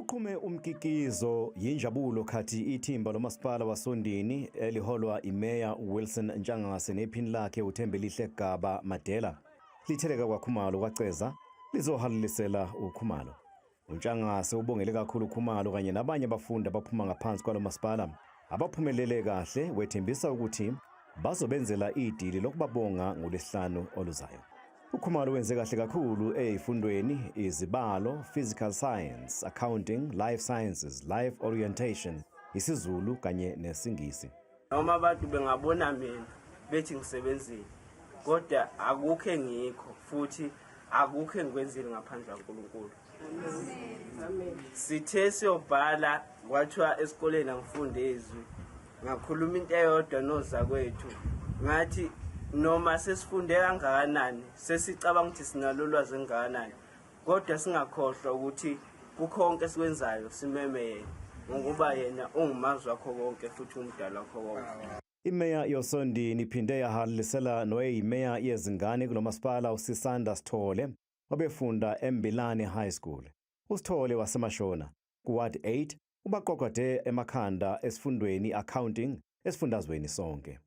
Uqhume umkikizo yinjabulo khathi ithimba lomasipala wasondini eliholwa iMeya Wilson Ntshangase nephini lakhe uThembelihle Gaba Madela litheleka kwaKhumalo kwaceza lizohalelisela uKhumalo. uNtshangase ubongele kakhulu uKhumalo kanye nabanye abafundi abaphuma ngaphansi kwalomasipala abaphumelele kahle, wethembisa ukuthi bazobenzela idili lokubabonga ngoLwesihlanu oluzayo. uKhumalo wenze kahle kakhulu ezifundweni izibalo, physical science, accounting, life sciences, life orientation, isiZulu kanye nesingisi. Noma abantu bengabona mina bethi ngisebenzile, kodwa akukho engikho futhi akukho engikwenzile ngaphandle kaNkulunkulu. Amen. Sithe siyobhala kwathiwa esikoleni angifunde izwi. Ngakhuluma into eyodwa nozakwethu. Ngathi noma sesifunde kangakanani, sesicabanga ukuthi sinalo lwazi kangakanani, kodwa singakhohlwa ukuthi kukhonke sikwenzayo simeme yena, ngokuba yena ungumazi wakho konke futhi umdala wakho konke. iMeya yosondini iphinde yahalelisela noyimeya yezingane kulomasipala uSisanda Sithole obefunda eMphumela High School. uSithole waseMashona kuWard 8 ubaqoqode emakhanda esifundweni accounting esifundazweni sonke.